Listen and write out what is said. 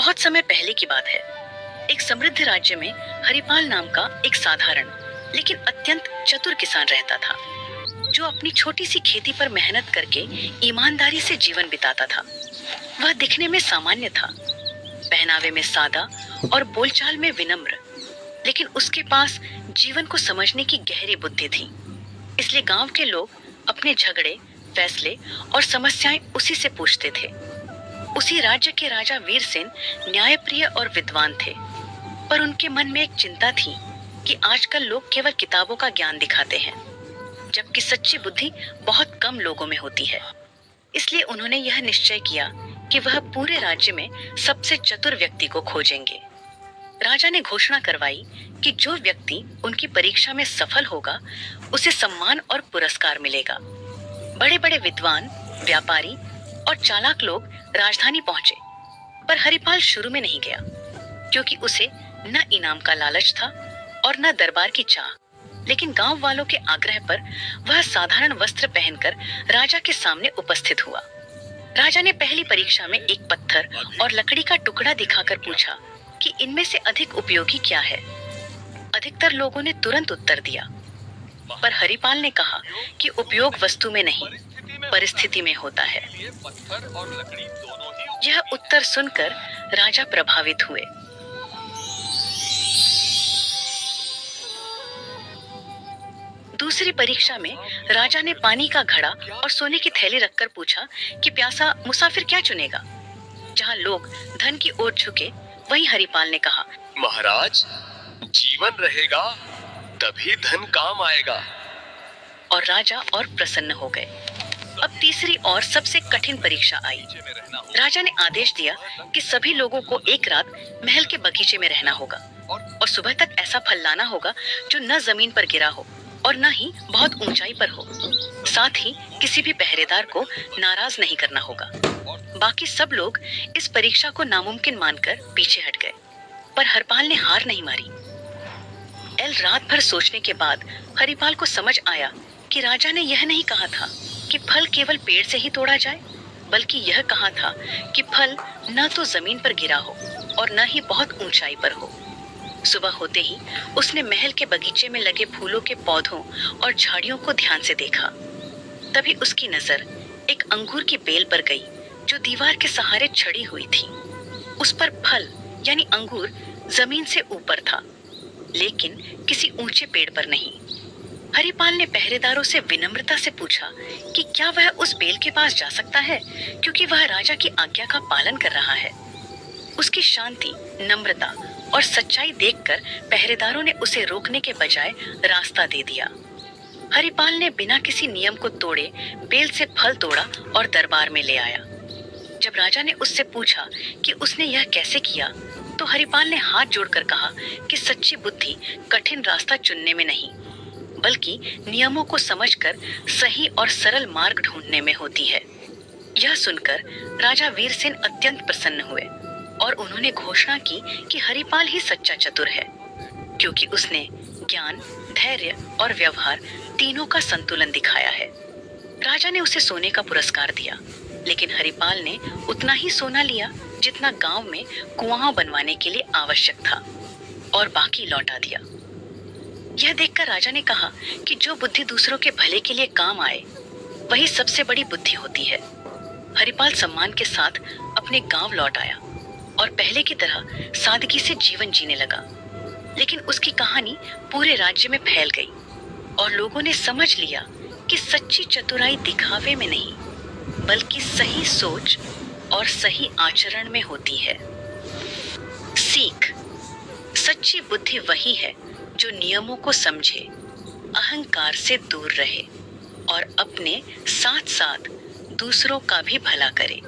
बहुत समय पहले की बात है। एक समृद्ध राज्य में हरिपाल नाम का एक साधारण लेकिन अत्यंत चतुर किसान रहता था, जो अपनी छोटी सी खेती पर मेहनत करके ईमानदारी से जीवन बिताता था। वह दिखने में सामान्य था, पहनावे में सादा और बोलचाल में विनम्र, लेकिन उसके पास जीवन को समझने की गहरी बुद्धि थी। इसलिए गांव के लोग अपने झगड़े, फैसले और समस्याएं उसी से पूछते थे। उसी राज्य के राजा वीरसेन न्यायप्रिय और विद्वान थे, पर उनके मन में एक चिंता थी कि आजकल लोग केवल किताबों का ज्ञान दिखाते हैं, जबकि सच्ची बुद्धि बहुत कम लोगों में होती है। इसलिए उन्होंने यह निश्चय किया कि वह पूरे राज्य में सबसे चतुर व्यक्ति को खोजेंगे। राजा ने घोषणा करवाई कि जो व्यक्ति उनकी परीक्षा में सफल होगा, उसे सम्मान और पुरस्कार मिलेगा। बड़े बड़े विद्वान, व्यापारी और चालाक लोग राजधानी पहुंचे, पर हरिपाल शुरू में नहीं गया, क्योंकि उसे न इनाम का लालच था और न दरबार की चाह। लेकिन गांव वालों के आग्रह पर वह साधारण वस्त्र पहनकर राजा के सामने उपस्थित हुआ। राजा ने पहली परीक्षा में एक पत्थर और लकड़ी का टुकड़ा दिखाकर पूछा कि इनमें से अधिक उपयोगी क्या है। अधिकतर लोगों ने तुरंत उत्तर दिया, पर हरिपाल ने कहा कि उपयोग वस्तु में नहीं, परिस्थिति में होता है। यह उत्तर सुनकर राजा प्रभावित हुए। दूसरी परीक्षा में राजा ने पानी का घड़ा और सोने की थैली रखकर पूछा कि प्यासा मुसाफिर क्या चुनेगा। जहां लोग धन की ओर झुके, वहीं हरिपाल ने कहा, महाराज, जीवन रहेगा तभी धन काम आएगा। और राजा और प्रसन्न हो गए। अब तीसरी और सबसे कठिन परीक्षा आई। राजा ने आदेश दिया कि सभी लोगों को एक रात महल के बगीचे में रहना होगा और सुबह तक ऐसा फल लाना होगा जो न जमीन पर गिरा हो और न ही बहुत ऊंचाई पर हो। साथ ही किसी भी पहरेदार को नाराज नहीं करना होगा। बाकी सब लोग इस परीक्षा को नामुमकिन मानकर पीछे हट गए, पर हरिपाल ने हार नहीं मारी। रात भर सोचने के बाद हरिपाल को समझ आया कि राजा ने यह नहीं कहा था कि फल केवल पेड़ से ही तोड़ा जाए, बल्कि यह कहा था कि फल न तो जमीन पर गिरा हो और न ही बहुत ऊंचाई पर हो। सुबह होते ही उसने महल के बगीचे में लगे फूलों के पौधों और झाड़ियों को ध्यान से देखा। तभी उसकी नजर एक अंगूर की बेल पर गई, जो दीवार के सहारे छड़ी हुई थी। उस पर फल यानी अंगूर जमीन से ऊपर था, लेकिन किसी ऊंचे पेड़ पर नहीं। हरिपाल ने पहरेदारों से विनम्रता से पूछा कि क्या वह उस बेल के पास जा सकता है, क्योंकि वह राजा की आज्ञा का पालन कर रहा है। उसकी शांति, नम्रता और सच्चाई देखकर पहरेदारों ने उसे रोकने के बजाय रास्ता दे दिया। हरिपाल ने बिना किसी नियम को तोड़े बेल से फल तोड़ा और दरबार में ले आया। जब राजा ने उससे पूछा कि उसने यह कैसे किया, तो हरिपाल ने हाथ जोड़कर कहा कि सच्ची बुद्धि कठिन रास्ता चुनने में नहीं, बल्कि नियमों को समझकर सही और सरल मार्ग ढूंढने में होती है। यह सुनकर राजा वीरसेन अत्यंत प्रसन्न हुए और उन्होंने घोषणा की कि हरिपाल ही सच्चा चतुर है, क्योंकि उसने ज्ञान, धैर्य और व्यवहार तीनों का संतुलन दिखाया है। राजा ने उसे सोने का पुरस्कार दिया, लेकिन हरिपाल ने उतना ही सोना लिया जितना गांव में कुआं बनवाने के लिए आवश्यक था, और बाकी लौटा दिया। यह देखकर राजा ने कहा कि जो बुद्धि दूसरों के भले के लिए काम आए, वही सबसे बड़ी बुद्धि होती है। हरिपाल सम्मान के साथ अपने गांव लौट आया और पहले की तरह सादगी से जीवन जीने लगा। लेकिन उसकी कहानी पूरे राज्य में फैल गई और लोगों ने समझ लिया कि सच्ची चतुराई दिखावे में नहीं, बल्कि सही सोच और सही आचरण में होती है। सीख: सच्ची बुद्धि वही है जो नियमों को समझे, अहंकार से दूर रहे और अपने साथ साथ दूसरों का भी भला करे।